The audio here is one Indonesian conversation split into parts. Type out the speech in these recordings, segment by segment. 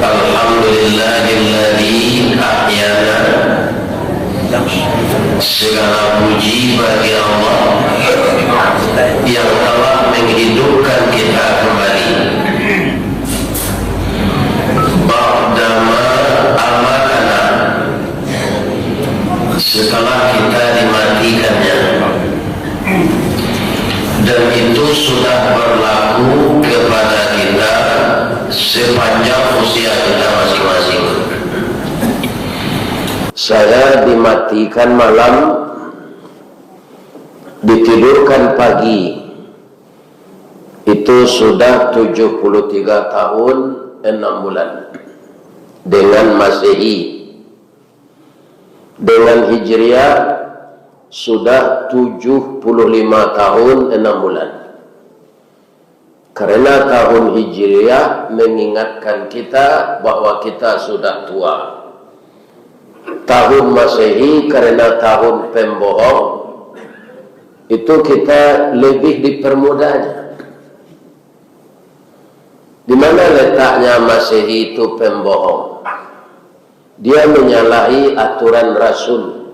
Alhamdulillahilladzi ahyana. Segala puji bagi Allah yang telah menghidupkan kita kembali ba'dama amatana, setelah kita dimatikannya, dan itu sudah berlaku kepada kita sepanjang usia kita masing-masing. Saya dimatikan malam, ditidurkan pagi. Itu sudah 73 tahun 6 bulan dengan Masehi. Dengan Hijriah sudah 75 tahun 6 bulan. Karena tahun Hijriah mengingatkan kita bahwa kita sudah tua. Tahun Masehi karena tahun pembohong, itu kita lebih dipermudahnya. Di mana letaknya Masehi itu pembohong? Dia menyalahi aturan Rasul.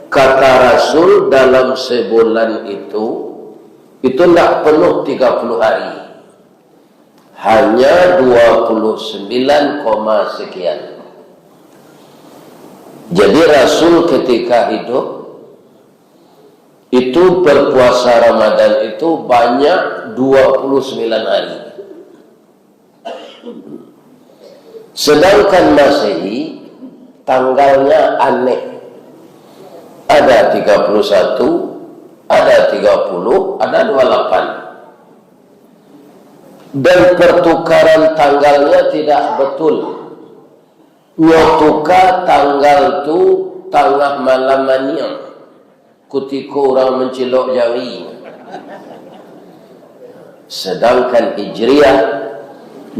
Kata Rasul dalam sebulan itu tidak penuh 30 hari. Hanya 29, sekian. Jadi Rasul ketika hidup itu berpuasa Ramadan itu banyak 29 hari. Sedangkan Masehi tanggalnya aneh. Ada 31, ada 30, ada 28. Dan pertukaran tanggalnya tidak betul. Nyotuka tanggal tu tengah malam maniang, ketika orang mencelok jawi. Sedangkan Hijriah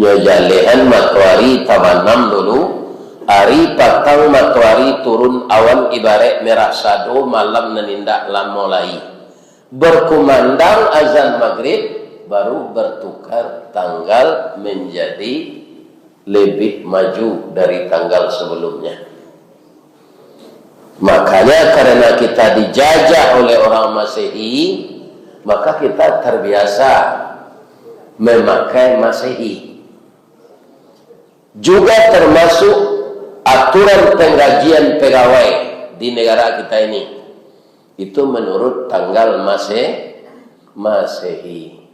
nyojalehan matahari tamanam dulu, hari patang matahari turun awan ibarat merah sado, malam menindak lamolai. Berkumandang azan maghrib baru bertukar tanggal menjadi lebih maju dari tanggal sebelumnya. Makanya karena kita dijajah oleh orang Masehi, maka kita terbiasa memakai Masehi. Juga termasuk aturan penggajian pegawai di negara kita ini, itu menurut tanggal Masehi.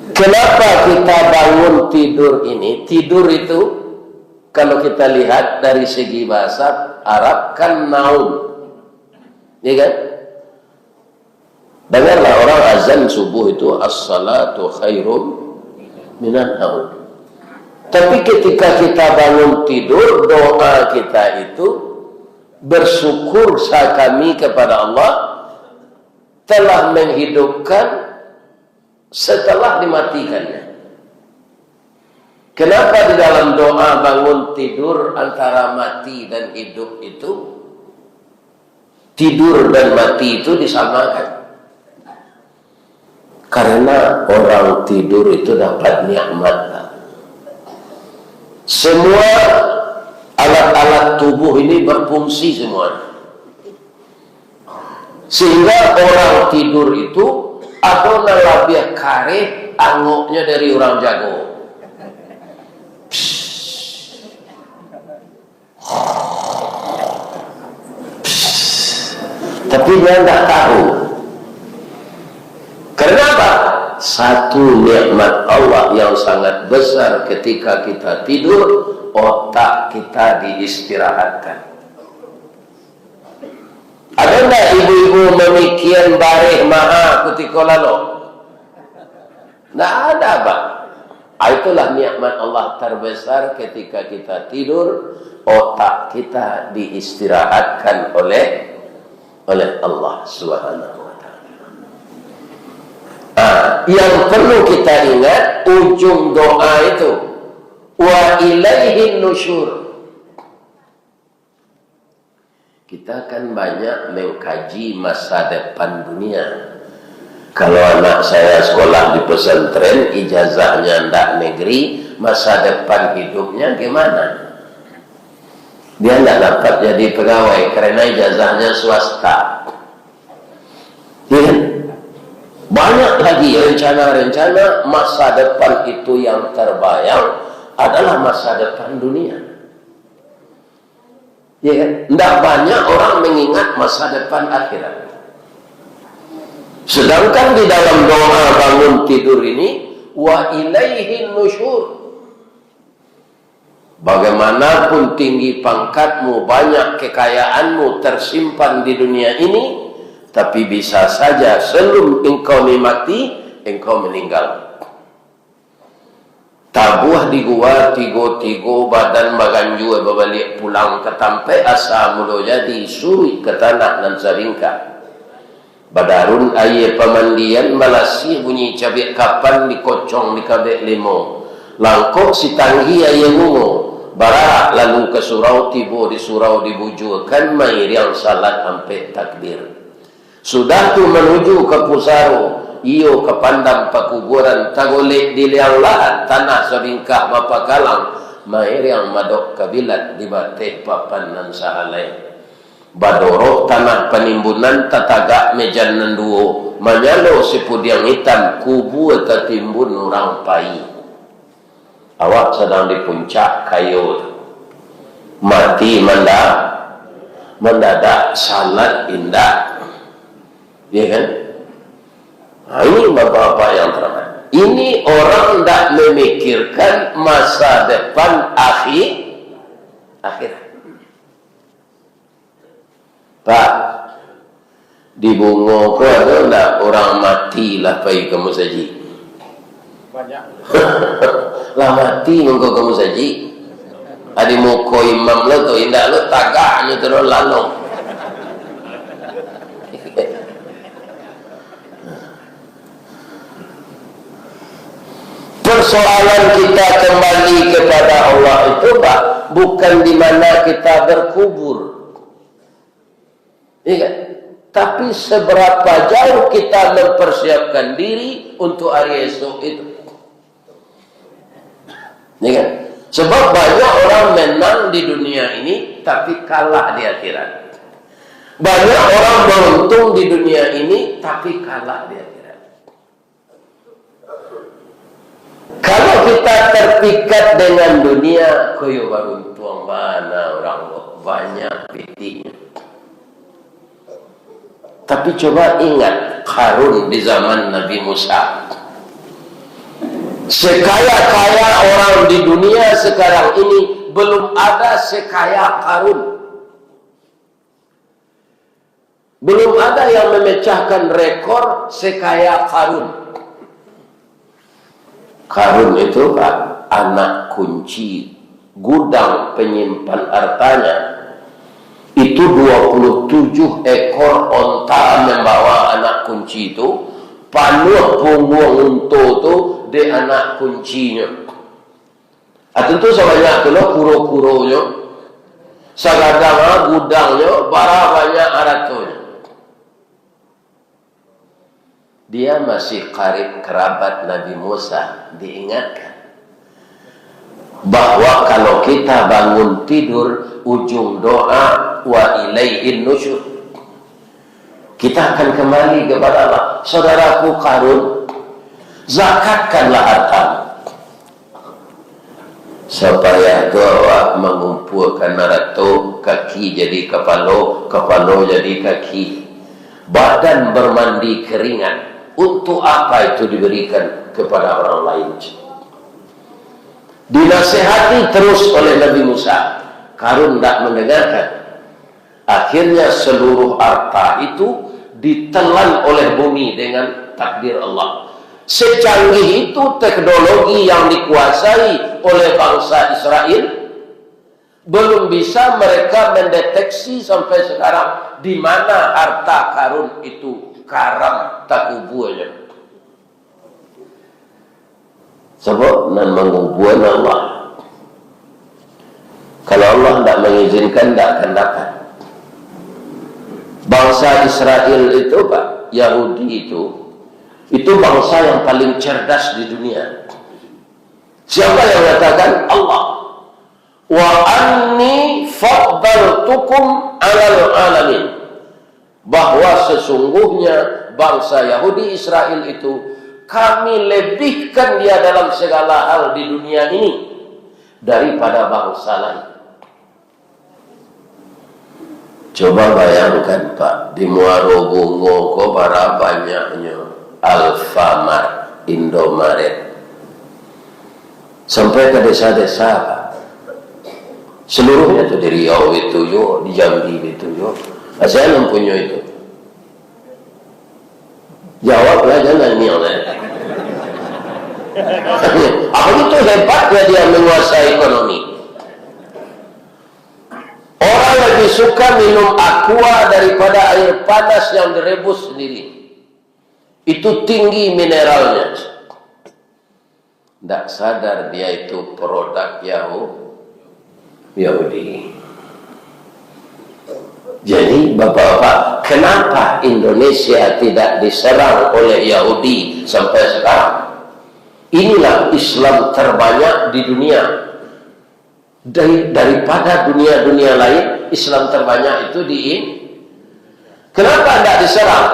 Kenapa kita bangun tidur ini? Tidur itu kalau kita lihat dari segi bahasa Arab kan naum, ya kan? Dengarlah orang azan subuh itu as-salatu khairum minan naum. Tapi ketika kita bangun tidur, doa kita itu bersyukur kami kepada Allah telah menghidupkan setelah dimatikannya. Kenapa di dalam doa bangun tidur antara mati dan hidup itu, tidur dan mati itu disamakan? Karena orang tidur itu dapat nikmat. Semua alat-alat tubuh ini berfungsi semua. Sehingga orang tidur itu atau lebih kare angoknya dari orang jago. Tapi dia tidak tahu. Kenapa? Satu nikmat Allah yang sangat besar ketika kita tidur, otak kita diistirahatkan. Ada enggak ibu-ibu memikir bareh maha ketika lalu? Tidak ada, Pak. Itulah nikmat Allah terbesar ketika kita tidur, otak kita diistirahatkan oleh Allah Subhanahu wa ta'ala. Yang perlu kita ingat ujung doa itu, wa ilaihin nusyur. Kita kan banyak mengkaji masa depan dunia. Kalau anak saya sekolah di pesantren, ijazahnya ndak negeri, masa depan hidupnya gimana? Dia ndak dapat jadi pegawai karena ijazahnya swasta. Ya, banyak lagi rencana-rencana masa depan itu yang terbayang adalah masa depan dunia. Ya kan? Ndak banyak orang mengingat masa depan akhirat. Sedangkan di dalam doa bangun tidur ini, wa ilaihin nusyur. Bagaimanapun tinggi pangkatmu, banyak kekayaanmu tersimpan di dunia ini, tapi bisa saja sebelum engkau mati, engkau meninggal. Tabuh di gua tigo badan baganju balik pulang ke tampe asa mulo jadi suri ke tanah dan saringka. Badarun aye pemandian malasi bunyi cabai kapan dikocong di kabek limo. Langkok si tanggi aye ngungo. Barak lalu ke surau tibo di surau dibujurkan mair yang salat sampai takbir. Sudah tu menuju ke pusaro. Iyo ke pandang pakuburan tagolek di liang lahat tanah sabingkah mapakalang. Mair yang madok kabilat di bateh papan nan sahalai. Badoro tanah penimbunan tatagak mejan nanduo manyalo sipudiang hitam kubu tetimbun orang pai. Awak sedang di puncak kayu mati mendadak salat indah, ya kan? Nah, ini bapak-bapak yang terhormat. Ini orang tidak memikirkan masa depan akhirat. Pak, di Bungo ko ada enggak orang mati lah pergi ke musaji? Banyak. Lah mati mengko ke musaji. Adi muko imam lo tu indak lo tagaknya terus lalu. Persoalan kita kembali kepada Allah itu Pak, bukan di mana kita berkubur. Iya, tapi seberapa jauh kita mempersiapkan diri untuk hari esok itu. Iya kan? Sebab banyak orang menang di dunia ini tapi kalah di akhirat. Banyak orang beruntung di dunia ini tapi kalah di akhirat. Kalau kita terpikat dengan dunia, koyo beruntung mana orang banyak pitiknya. Tapi coba ingat Harun di zaman Nabi Musa. Sekaya-kaya orang di dunia sekarang ini belum ada sekaya Harun. Belum ada yang memecahkan rekor sekaya Harun. Harun itu Pak, anak kunci gudang penyimpan hartanya. Itu 27 ekor onta membawa anak kunci itu, panuh punggung unta itu di anak kuncinya. Tentu sebanyak itu kuro-kuronya, sagadang gudangnya, bara banyak aratonya. Dia masih karib kerabat Nabi Musa, diingatkan bahwa kalau kita bangun tidur, ujung doa wa ilaihin nusyur, kita akan kembali kepada Allah. Saudaraku Qarun, zakatkanlah hartamu supaya doa mengumpulkan narato, kaki jadi kepala, kepala jadi kaki, badan bermandi keringat. Untuk apa itu diberikan kepada orang lain? Dinasihati terus oleh Nabi Musa. Qarun tidak mendengarkan. Akhirnya seluruh harta itu ditelan oleh bumi dengan takdir Allah. Secanggih itu teknologi yang dikuasai oleh bangsa Israel, belum bisa mereka mendeteksi sampai sekarang di mana harta Qarun itu karam takubuhnya. Sebab nan mengubuhan Allah. Kalau Allah tidak mengizinkan, tidak akan dapat. Bangsa Israel itu Pak, Yahudi itu, Itu bangsa yang paling cerdas di dunia. Siapa yang mengatakan? Allah. Wa anni faddaltukum 'alal alamin. Bahwa sesungguhnya bangsa Yahudi Israel itu kami lebihkan dia dalam segala hal di dunia ini daripada bangsa lain. Coba bayangkan Pak, di Muaro Bungo kok para banyaknya Alfamart, Indomaret, sampai ke desa-desa Pak. Seluruhnya itu di Riau itu yo, di Jambi itu yo. Saya mempunyai itu. Jawablah jangan nilai. Apa itu hebatnya dia menguasai ekonomi. Orang lebih suka minum aqua daripada air panas yang direbus sendiri. Itu tinggi mineralnya. Tidak sadar dia itu produk Yahudi. Jadi bapak-bapak, kenapa Indonesia tidak diserang oleh Yahudi sampai sekarang? Inilah Islam terbanyak di dunia. Daripada dunia-dunia lain, Islam terbanyak itu di ini. Kenapa tidak diserang?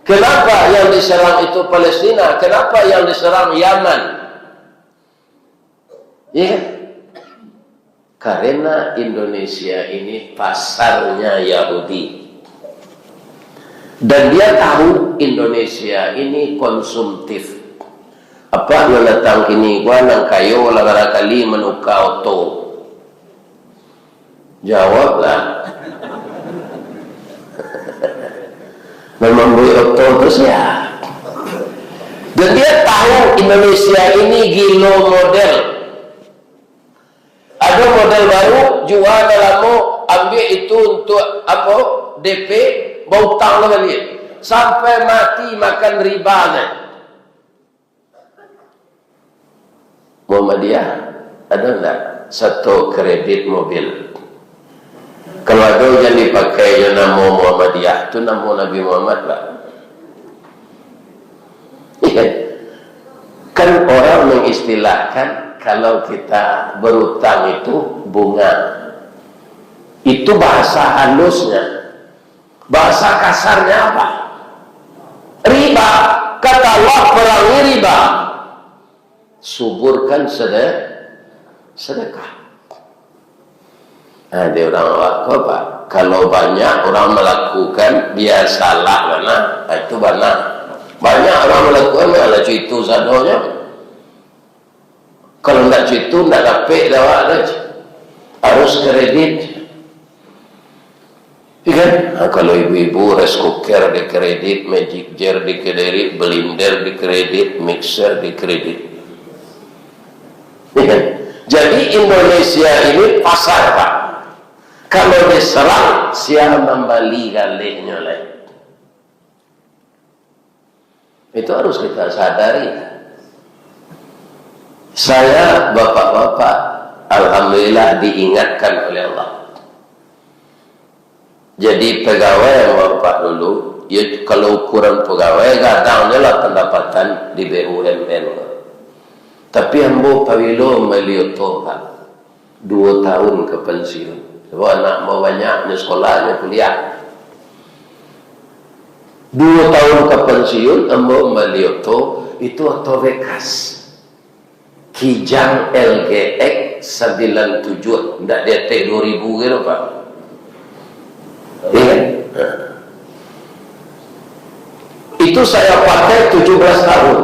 Kenapa yang diserang itu Palestina? Kenapa yang diserang Yaman? Ya, karena Indonesia ini pasarnya Yahudi. Dan dia tahu Indonesia ini konsumtif. Apa yang datang kini gua nang kayo lara kali menukau to. Jawablah. Memang bui oto terus ya. Dan dia tahu Indonesia ini gilo model. Ada model baru, jual dalammu, ambil itu untuk apa? DP, bau tang lagi. Sampai mati makan riba. Muhammadiyah ada enggak satu kredit mobil? Kalau ada yang dipakai nama Muhammadiyah, itu nama Nabi Muhammad lah. Kan orang mengistilahkan kalau kita berutang itu bunga. Itu bahasa halusnya. Bahasa kasarnya apa? Riba. Kata Allah perangi riba. Suburkan sedekah. Nah, dia orang wakil Pak. Kalau banyak orang melakukan, dia salah mana? Itu benar. Banyak orang melakukan, malah itu sadonya. Kalau tidak itu, tidak dapat dapat. Harus kredit. Kan? Nah, kalau ibu-ibu rice cooker di kredit, magic jar di kredit, blender di kredit, mixer di kredit. Kan? Jadi Indonesia ini pasar Pak. Kalau diserang, siapa membeli galihnya lah. Itu harus kita sadari. Saya bapak-bapak, alhamdulillah diingatkan oleh Allah. Jadi pegawai yang bapak dulu, ya kalau ukuran pegawai kadangnya lah pendapatan di BUMN. Tapi ambo pawilo melioto Pak, 2 tahun ke pensiun. Sebab anak mau banyaknya sekolahnya kuliah. 2 tahun ke pensiun, ambo melioto itu atau bekas. Kijang LGX 97, tidak dia T2000 gitu Pak. Iya. Itu saya pakai 17 tahun.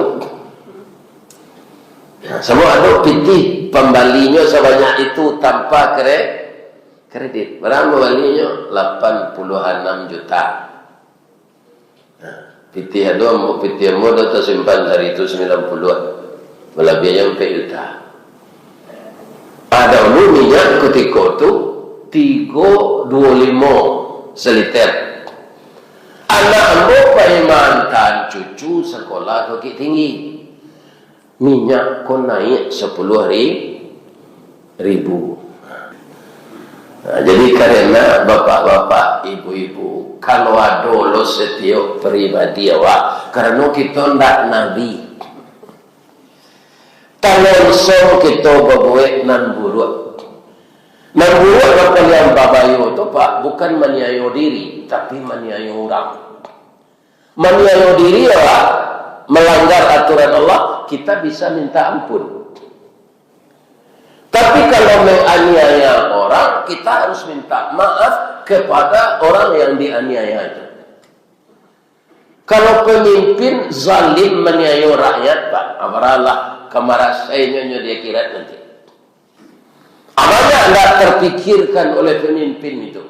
Semua ada pitih pembalinya sebanyak itu tanpa kredit. Berapa pembalinya? 86 juta. Pitih ada, pitih modal tersimpan dari itu 90-an. Melebihnya sampai juta. Ada minyak ketika itu 325 seliter. Anak ambo mantan cucu sekolah Bukit Tinggi. Minyak kau naik 10.000. Nah, jadi karena bapak-bapak, ibu-ibu, kalau ada lo setiap pribadi awak, karena kita ndak nabi. Kalau so kita berbuat nan buruk. Nan buruk apa yang babayo itu pak, bukan menyayo diri, tapi menyayo orang. Menyayo diri awak, melanggar aturan Allah, kita bisa minta ampun. Tapi kalau menganiaya orang, kita harus minta maaf kepada orang yang dianiaya itu. Kalau pemimpin zalim menganiaya rakyat, Pak, aparalah kemarasainya dia kira nanti. Apanya tidak terpikirkan oleh pemimpin itu?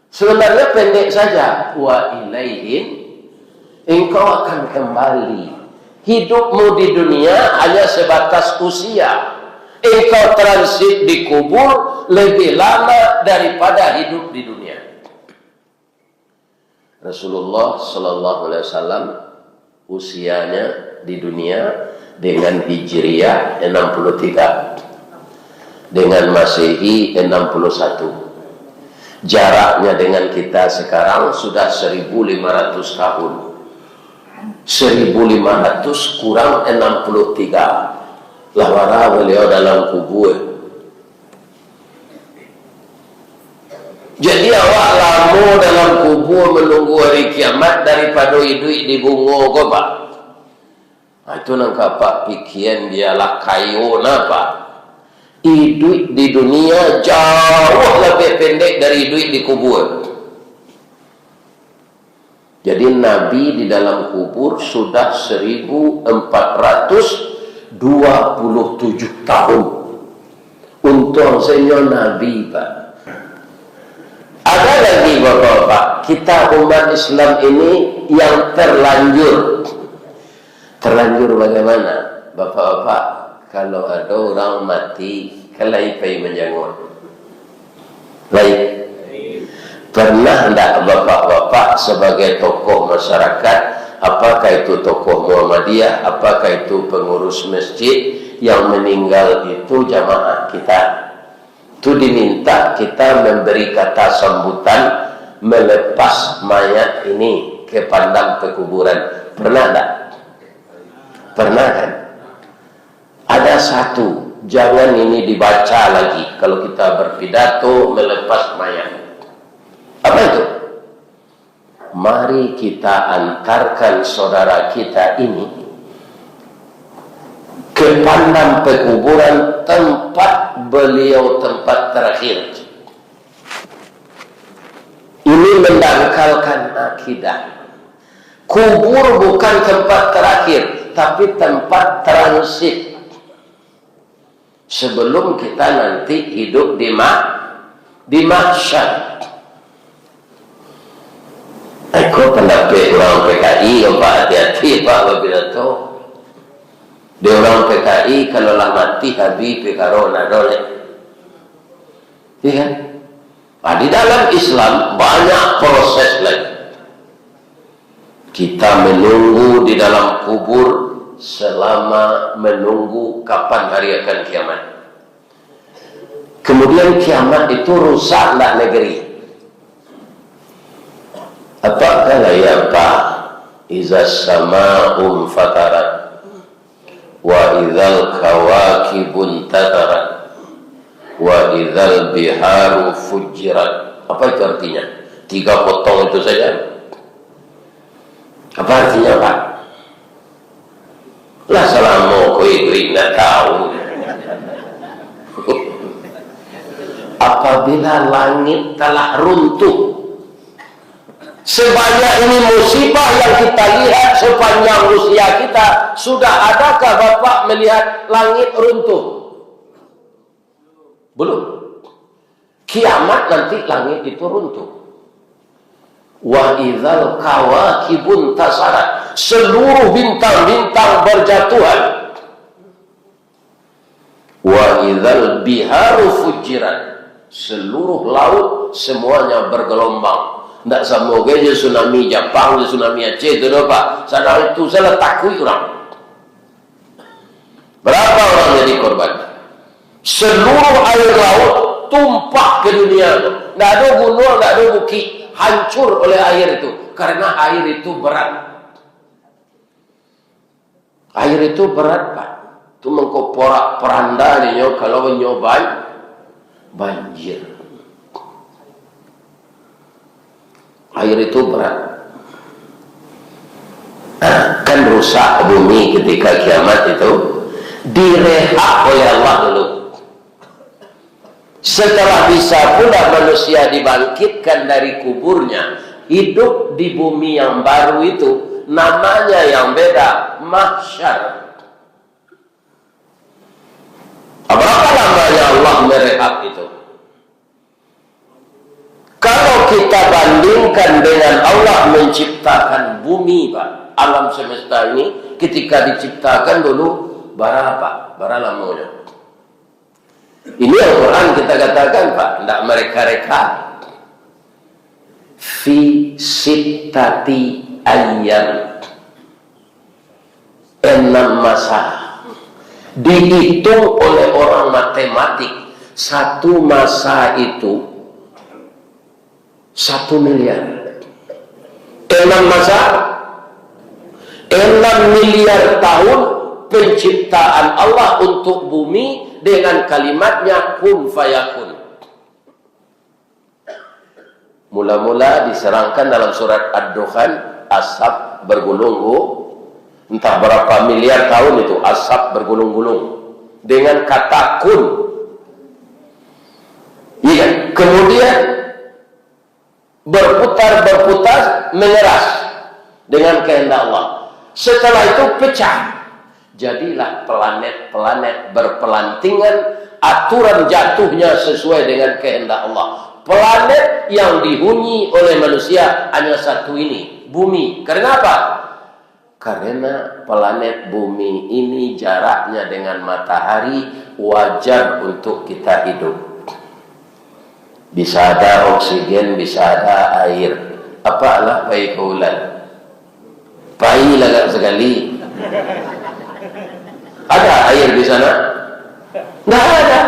Sebenarnya pendek saja. Wa ilaihim, engkau akan kembali. Hidupmu di dunia hanya sebatas usia. Engkau transit di kubur lebih lama daripada hidup di dunia. Rasulullah Sallallahu Alaihi Wasallam usianya di dunia dengan Hijriyah 63, dengan Masehi 61. Jaraknya dengan kita sekarang sudah 1.500 tahun. 1.500 kurang 63. Lawara beliau dalam kubur. Jadi awak lama dalam kubur menunggu hari kiamat daripada hidup di bungo kau pak. Nah, itu nangka pak pikiran dialah kayu napa. Hidup di dunia jauh lebih pendek dari hidup di kubur. Jadi Nabi di dalam kubur sudah 1427 tahun. Untung saya Nabi Pak. Ada lagi bapak-bapak, kita umat Islam ini yang terlanjur. Terlanjur bagaimana? Bapak-bapak, kalau ada orang mati, kelaipai menjenguk. Baik. Pernah tidak bapak-bapak sebagai tokoh masyarakat, apakah itu tokoh Muhammadiyah, apakah itu pengurus masjid yang meninggal itu jamaah kita, itu diminta kita memberi kata sambutan melepas mayat ini ke padang pekuburan. Pernah tidak? Pernah kan? Ada satu, jangan ini dibaca lagi kalau kita berpidato melepas mayat. Apa itu? Mari kita antarkan saudara kita ini ke padang pekuburan tempat beliau tempat terakhir. Ini mendangkalkan akidah. Kubur bukan tempat terakhir, tapi tempat transit. Sebelum kita nanti hidup di mahsyar. Aku pendapat orang PKI, Pak, hati-hati Pak apabila itu. Di orang PKI kalau lah mati habis corona dole. Iya kan? Nah, di dalam Islam banyak proses lagi. Kita menunggu di dalam kubur selama menunggu kapan hari akan kiamat. Kemudian kiamat itu rusaklah negeri. Apa kala ya Pak? Iza sama'un fatarat wa idzal kawakibun tatarat wa idzal biharu fujirat. Apa itu artinya? 3 potong itu saja. Apa artinya Pak? Lah selama koi nggak tahu. Apabila langit telah runtuh, sebanyak ini musibah yang kita lihat sepanjang usia kita, sudah adakah Bapak melihat langit runtuh? Belum. Kiamat nanti langit itu runtuh. Wa idzal kawakibun tasarat, seluruh bintang-bintang berjatuhan. Wa idzal biharu fujirat, seluruh laut semuanya bergelombang. Tidak sama saja tsunami Jepang, tsunami Aceh itu Pak. Sadar itu salah takut orang. Berapa orang jadi korban? Seluruh air laut tumpah ke dunia itu. Nggak ada gunung, nggak ada bukit, hancur oleh air itu. Karena air itu berat. Air itu berat, Pak. Itu mengkoporak peranda nih, kalau nyoba banjir. Air itu berat. Nah, kan rusak bumi ketika kiamat itu direhab oleh Allah dulu. Setelah bisa pula manusia dibangkitkan dari kuburnya, hidup di bumi yang baru itu, namanya yang beda, mahsyar. Berapa lamanya Allah merehab itu? Kalau kita bandingkan dengan Allah menciptakan bumi, Pak, alam semesta ini, ketika diciptakan dulu, berapa lamanya? Ini Al-Quran kita katakan, Pak, tidak mereka-reka. Fi sittati ayyam, 6 masa. Dihitung oleh orang matematik, satu masa itu 1 miliar. 6 masa, 6 miliar tahun penciptaan Allah untuk bumi dengan kalimatnya kun fayakun. Mula-mula diserangkan dalam surat Ad-Dukhan, asap bergulung-gulung. Entah berapa miliar tahun itu asap bergulung-gulung dengan kata kun. Iya, kemudian berputar mengeras dengan kehendak Allah. Setelah itu pecah, jadilah planet-planet berpelantingan, aturan jatuhnya sesuai dengan kehendak Allah. Planet yang dihuni oleh manusia hanya satu ini, bumi. Karena apa? Karena planet bumi ini jaraknya dengan matahari wajar untuk kita hidup. Bisa ada oksigen, bisa ada air. Apalah baik kaulan. Pai lagak sekali. Ada air di sana? Nggak ada.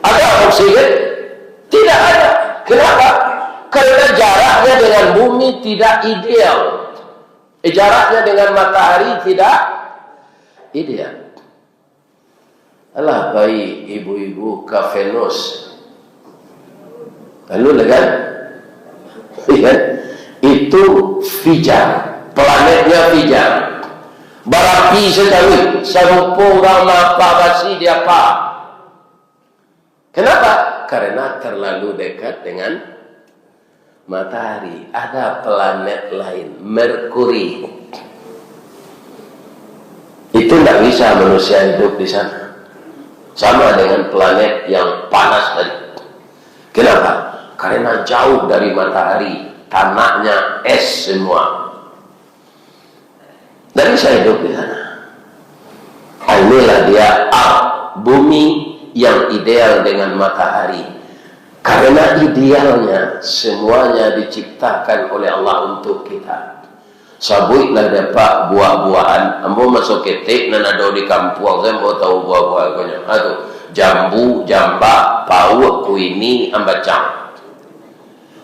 Ada oksigen? Tidak ada. Kenapa? Karena jaraknya dengan bumi tidak ideal. Jaraknya dengan matahari tidak ideal. Alah baik ibu-ibu ke Venus. Lalu kan? Itu Fijar. Planetnya Fijar. Berapi sekali. Serupa rama pagasi dia apa? Kenapa? Karena terlalu dekat dengan matahari. Ada planet lain, Merkuri. Itu tidak bisa manusia hidup di sana. Sama dengan planet yang panas tadi. Kenapa? Karena jauh dari matahari, tanahnya es semua. Tidak bisa hidup di sana. Inilah dia bumi yang ideal dengan matahari. Karena idealnya semuanya diciptakan oleh Allah untuk kita. Sabuitlah dapat buah-buahan. Ambo masuk ketik dan ada di kampung. Saya mau tahu buah-buahnya. Aduh, jambu, jambak, pau, kuini, ambacang.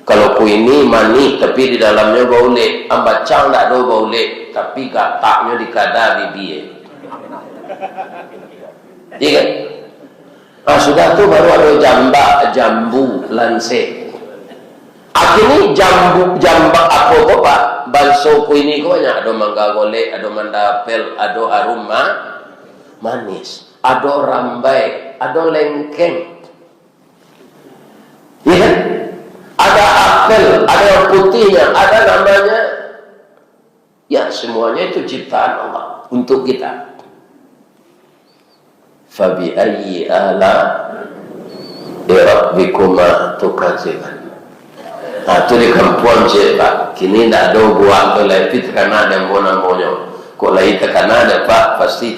Kalau kuini manis tapi di dalamnya bau lek. Ambacang tak ada bau lek tapi gataknya dikadar di dia. Iya kan? Nah, sudah tu baru ada jambak, jambu, lansek. Akhirnya jambak apa Pak? Balso ini kau banyak. Ada mangga golek, ada mandapel, ada aroma manis, ada rambai, ada lengkeng. Ya kan? Ada apel, ada yang putihnya, ada namanya. Ya, semuanya itu ciptaan Allah untuk kita. Fabi ayyi ala rabbikuma tukadziban. Nah, itu di kampung Pak. Kini tidak ada buah ke lepit karena ada monyo. Kok lain tekan ada Pak pasti.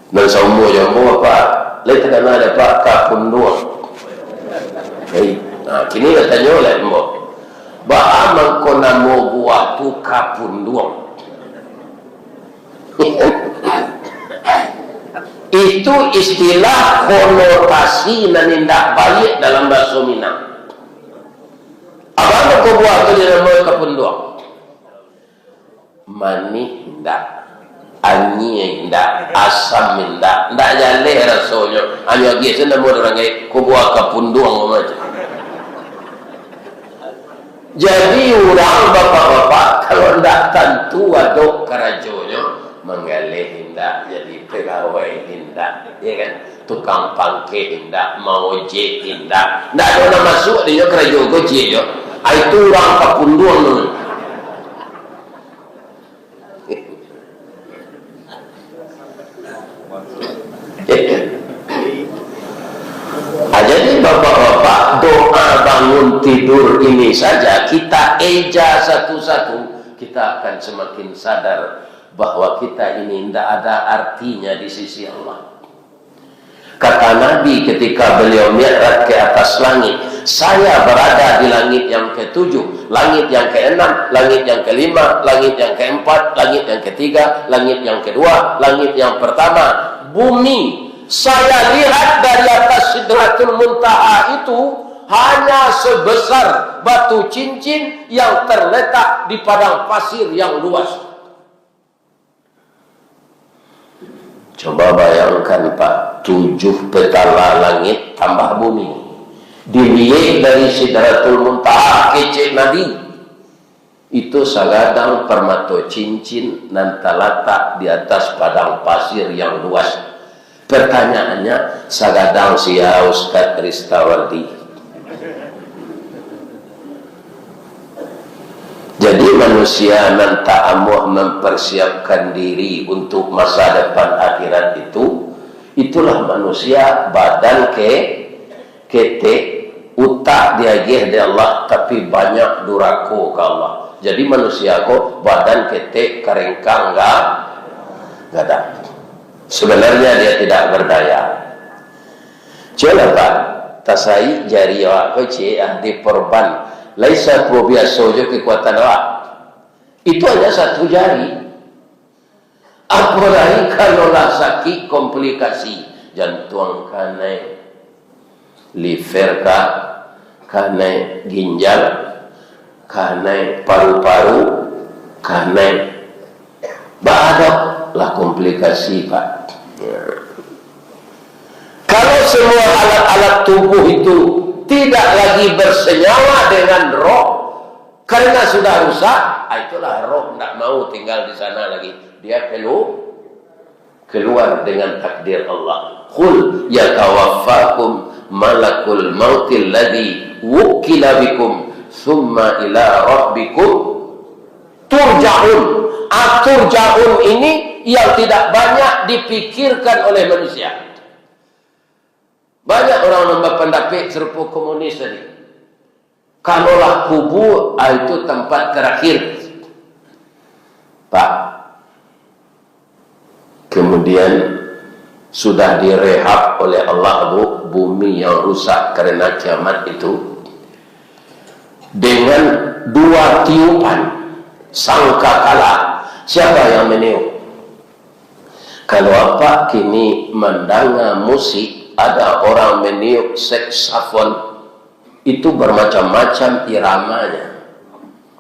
Dan saumu yang mau Pak, lain tekan ada Pak kapun dua. Nah, kini katanya oleh mbok. Ba mangkona mau buah tu kapun dua. Itu istilah konotasi dan indah baik dalam bahasa Minang. Apa kau buat tu di dalam kepunduang? Manis indah, anyi indah, asam indah, indah jale rasanya. Hanya biasa nama orang kau buat kepunduang macam. Jadi orang bapak-bapak kalau tidak tentu aduk kerajonya menggalih indah jadi pegawai indah, ya kan? Tukang pangke indah, mau ojek indah. Tidak ada orang masuk dia kerajo gojek yo. Itu orang kepunduang dulu. Jadi bapak-bapak doa bangun tidur ini saja kita eja satu-satu, kita akan semakin sadar bahwa kita ini tidak ada artinya di sisi Allah. Kata Nabi ketika beliau mi'raj ke atas langit, saya berada di langit yang ke-7, langit yang ke-6, langit yang ke-5, langit yang ke-4, langit yang ke-3, langit yang ke-2, langit yang pertama, bumi. Saya lihat dari atas Sidratul Muntaha itu hanya sebesar batu cincin yang terletak di padang pasir yang luas. Coba bayangkan Pak, 7 petala langit tambah bumi. Dilihat dari Sidratul Muntaha kecil Nabi. Itu sagadang permato cincin dan terletak di atas padang pasir yang luas. Pertanyaannya, sagadang sia Ustaz Ristawardi. Jadi manusia nan ta'amuh mempersiapkan diri untuk masa depan akhirat itu, itulah manusia badan kete utak diagih dari Allah tapi banyak durako ke Allah. Jadi manusia kok badan kete karengkang enggak ada. Sebenarnya dia tidak berdaya. Coba Pak, tasai jari awak kecil di perban. Laisa ku biasa je kekuatan awak. Itu hanya satu jari. Apalagi kalau lah sakit komplikasi jantung kane, liver kane ginjal, kane paru-paru, kane badak lah komplikasi Pak. Kalau semua alat-alat tubuh itu tidak lagi bersenyawa dengan roh karena sudah rusak, itulah roh tidak mau tinggal di sana lagi. Dia keluar dengan takdir Allah. Qul yatawaffakum malakul mautil ladzi wukila bikum thumma ila rabbikum turja'un. Turja'un ini yang tidak banyak dipikirkan oleh manusia. Banyak orang berpendapat serupa komunis tadi. Kalaulah kubur itu tempat terakhir, Pak. Kemudian sudah direhab oleh Allah bumi yang rusak karena kiamat itu dengan 2 tiupan sangkakala. Siapa yang meniup? Kalau apa kini mendanga musik, ada orang meniup saksofon, itu bermacam-macam iramanya.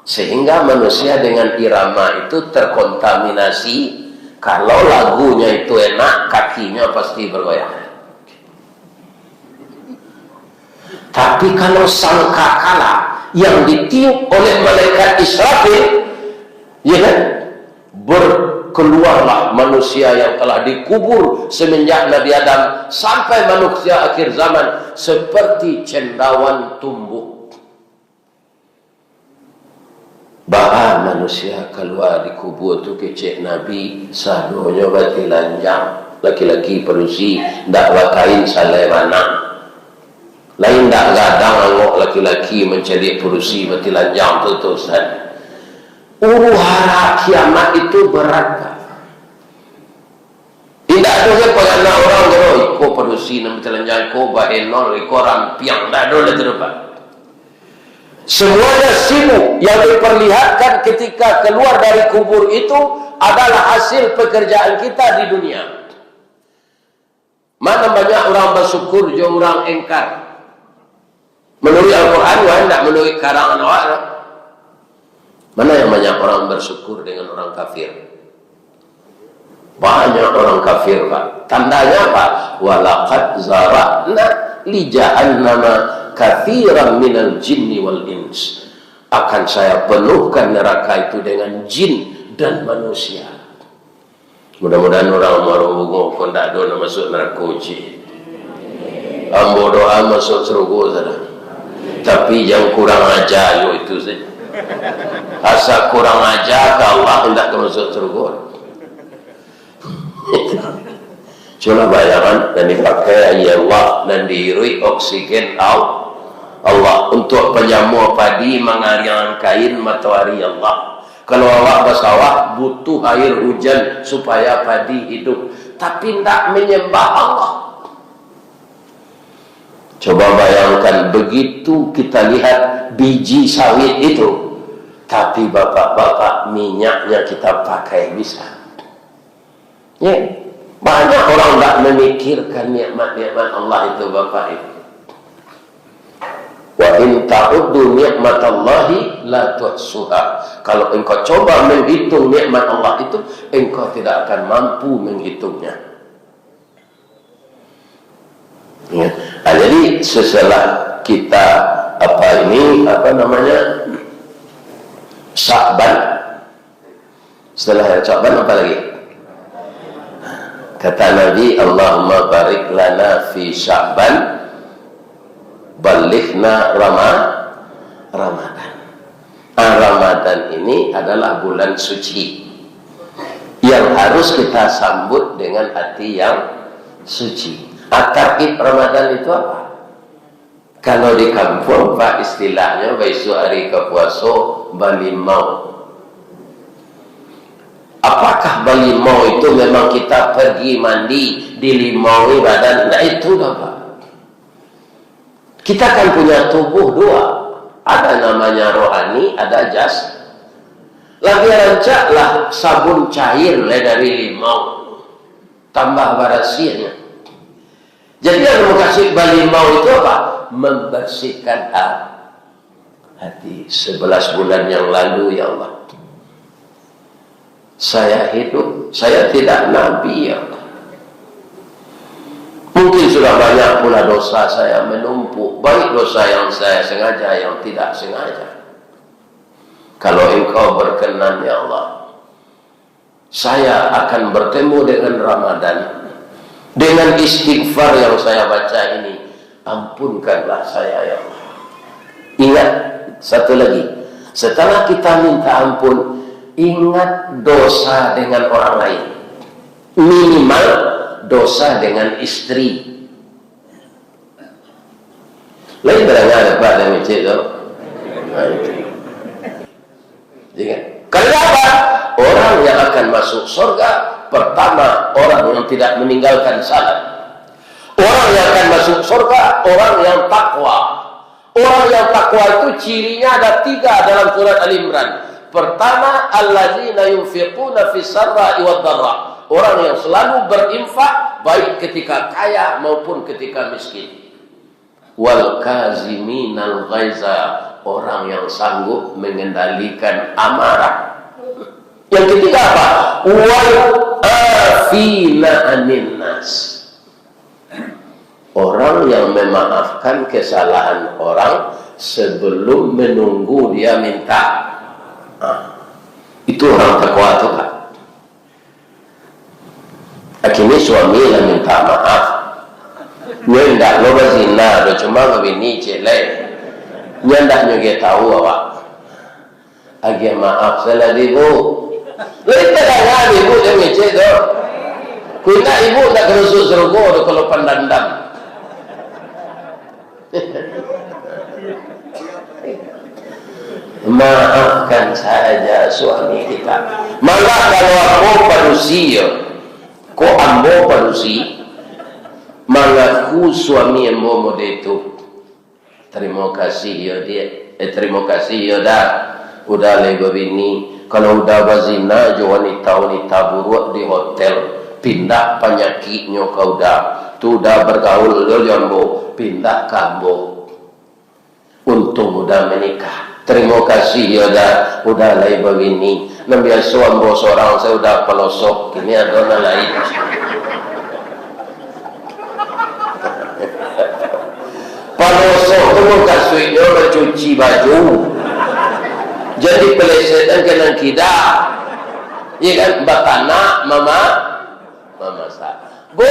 Sehingga manusia dengan irama itu terkontaminasi. Kalau lagunya itu enak, kakinya pasti bergoyang. Tapi kalau sangkakala yang ditiup oleh malaikat Israfil, ya kan? Berkeluarlah manusia yang telah dikubur semenjak Nabi Adam sampai manusia akhir zaman seperti cendawan tumbuh. Bahkan manusia keluar dikubur tu kecek Nabi sadonya bati lanjang, laki-laki perusi ndak bakain salai mana. Lain ndak gadang angok laki-laki mencari perusi bati lanjang tu Ustaz. Uruhara kiamat itu berat Pak. Tidak ada yang pengenal orang kalau iko produksi nama telanjang iko bahenol iko rampiang tidak ada lagi Pak. Semuanya sibuk. Yang diperlihatkan ketika keluar dari kubur itu adalah hasil pekerjaan kita di dunia. Mana banyak orang bersyukur, jauh orang engkar. Menurut Al-Quran, tidak menurut karangan awak. Mana yang banyak orang bersyukur dengan orang kafir? Banyak orang kafir, Pak. Tandanya apa? Walaqad zara'na li jahannama katsiran minal jinni wal ins. Akan saya penuhkan neraka itu dengan jin dan manusia. Mudah-mudahan orang marungu kon dak do masuk neraka uji. Ambo doa masuk surga sana. Tapi yang kurang ajar yo itu saja. Asa kurang ajar ke Allah hendak masuk surga. Coba bayangkan dan dipakai ya Allah dan diirui oksigen Allah untuk penyamu padi mengarian kain matahari Allah. Kalau Allah bersawah butuh air hujan supaya padi hidup, tapi tidak menyembah Allah. Coba bayangkan begitu kita lihat biji sawit itu, tapi bapak-bapak minyaknya kita pakai bisa. Ya, banyak orang tidak memikirkan nikmat-nikmat Allah itu bapak itu. Wa in ta'uddu ni'matallahi la tuhsuha. Kalau engkau coba menghitung nikmat Allah itu, engkau tidak akan mampu menghitungnya. Ya. Nah, jadi setelah kita Sya'ban, setelah Sya'ban apa lagi? Kata Nabi, Allahumma barik lana fi Sya'ban balighna Ramadan. Ramadan ini adalah bulan suci yang harus kita sambut dengan hati yang suci. Tarkib Ramadan itu apa? Kalau di kampung Pak istilahnya besok hari kepuasa balimau. Apakah balimau itu memang kita pergi mandi dilimaui badan? Nah itu dah Pak. Kita kan punya tubuh dua. Ada namanya rohani, ada jas. Lagi rancaklah sabun cair dari limau. Tambah barasinya. Jadi yang mengasih balimau itu apa? Membersihkan hati. 11 bulan yang lalu ya Allah, saya hidup, saya tidak nabi ya Allah. Mungkin sudah banyak pula dosa saya menumpuk, baik dosa yang saya sengaja, yang tidak sengaja. Kalau engkau berkenan ya Allah, saya akan bertemu dengan Ramadan dengan istighfar yang saya baca ini. Ampunkanlah saya ya Allah. Ingat satu lagi, setelah kita minta ampun, ingat dosa dengan orang lain, minimal dosa dengan istri. Lain berangnya ada Pak dan Mece itu. Kenapa? Orang yang akan masuk surga pertama orang yang tidak meninggalkan salat. Orang yang akan masuk surga orang yang takwa. Orang yang takwa itu cirinya ada 3 dalam surat Al-Imran. Pertama, allazina yunfiquna fis sarra'i wad dharra. Orang yang selalu berinfak baik ketika kaya maupun ketika miskin. Wal kaziminal ghaiza, orang yang sanggup mengendalikan amarah. Yang ketiga apa? Wal afina anin nas, orang yang memaafkan kesalahan orang sebelum menunggu dia minta. Itu orang takwa tuh Pak. Akhirnya suami yang minta maaf. Nyendak lo berzina, lo cuma begini jelek. Nyendak juga tahu awak. Agak maaf salah ibu. Lo itu kan ibu yang ngecek tu. Kuna ibu tak kerusuk sergo kalau pandandam. Maafkan saja suami kita. Malah kalau aku manusia, kok ambo manusia, mengaku suami ambo mode itu. Terima kasih ya dia. Terima kasih ya dah. Udah lego bini. Kalau udah bazina, jo wanita buruk di hotel, pindah penyakitnya kau dah. tu dah bergaul lo jambo pindah kambo. Untung udah menikah. Terima kasih ya udah lain begini. Nambiasa ambo seorang saya udah pelosok. Kini ada lain. Pelosok tu kasutnya mencuci baju. Jadi pelesetan kena kita. Ya kan batana mama sa. Bu,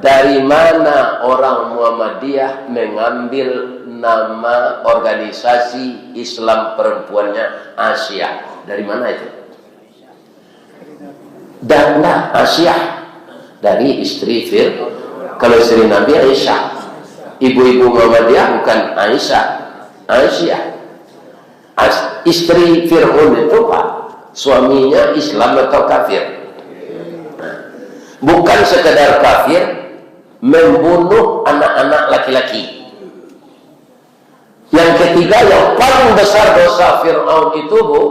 dari mana orang Muhammadiyah mengambil nama organisasi Islam perempuannya Asia? Dari mana itu? Dan Asia dari istri kalau istri Nabi Aisyah. Ibu-ibu Muhammadiyah bukan Aisyah, Aisyah. Istri Fir'aun itu Pak, suaminya Islam atau kafir? Bukan sekedar kafir, membunuh anak-anak laki-laki. Yang ketiga yang paling besar dosa Fir'aun itu Bu,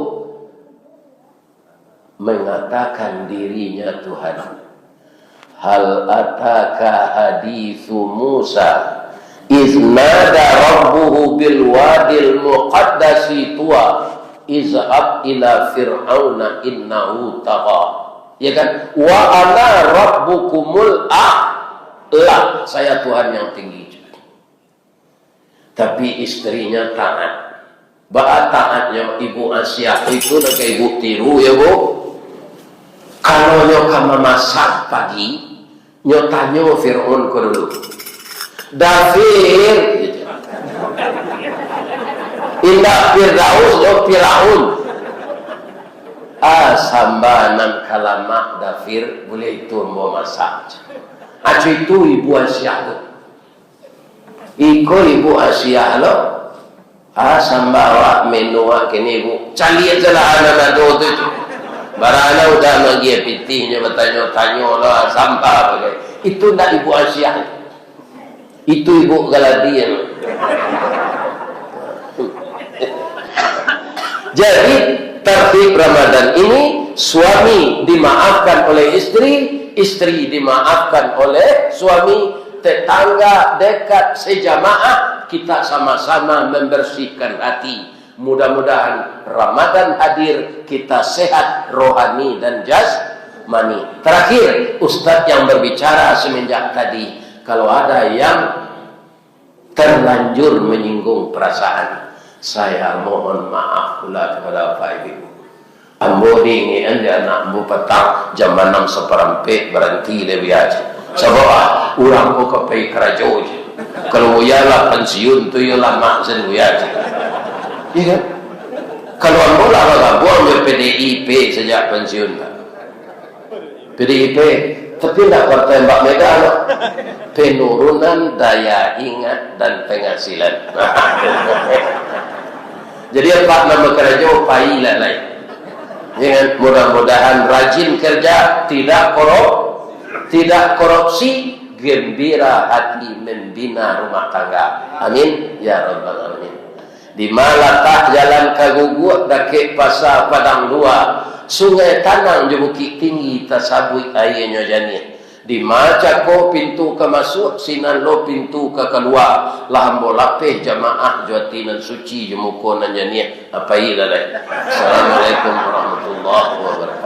mengatakan dirinya Tuhan. Hal ataka hadithu Musa iznada rabbuhu bil wadil muqaddasi tuwa izhab ila fir'auna innahu tagha. Ya kan? Wa ana rabbukumul a'la. Saya Tuhan yang tinggi. Tapi istrinya taat. Baat taatnya Ibu Asia itu nak ibu tiru ya Bu. Kalau nyoka memasak pagi, nyotanyo Fir'aun ko dulu. Dafir gitu. Indah Firdaus yo Firaun. Sambanan kalamak dafir boleh itu mau masak. Acu itu Ibu Asia tuh. Iko Ibu Asia lo. Sambawa menua kini Bu. Cali aja lah anak itu. Barana udah lagi pitihnya bertanya-tanya lah sampah bagai. Itu ndak Ibu Asia. Itu Ibu Galadian. Jadi tertib Ramadan ini suami dimaafkan oleh istri, istri dimaafkan oleh suami, tetangga dekat sejamaah kita sama-sama membersihkan hati. Mudah-mudahan Ramadan hadir kita sehat rohani dan jasmani. Terakhir Ustadz yang berbicara semenjak tadi, kalau ada yang terlanjur menyinggung perasaan, saya mohon maaf pula kepada Bapak Ibu. Ambo dingi anda anak ambo petang jam 6:15 berhenti lebih aja. Sebab orang ko kapai kerajo je. Kalau ialah pensiun tu ialah mak sen aja. Iya kan? Kalau ambo lah ambil PDIP sejak pensiun Pak. PDIP tapi tidak partai Mbak Mega loh. Penurunan daya ingat dan penghasilan. Jadi Pak nama kerja pailah lain. Jangan mudah-mudahan rajin kerja, tidak korupsi, gembira hati membina rumah tangga. Amin ya rabbal alamin. Di malatah jalan kaguguak dake pasar Padang 2, sungai Tanang je Bukit Tinggi tasabui airnya jani. Di Macako pintu ke masuk, sinan lo pintu ke keluar. Lahambo lapeh jamaah jawatinan suci jemuko nan jani. Apa ilah. Assalamualaikum warahmatullahi wabarakatuh.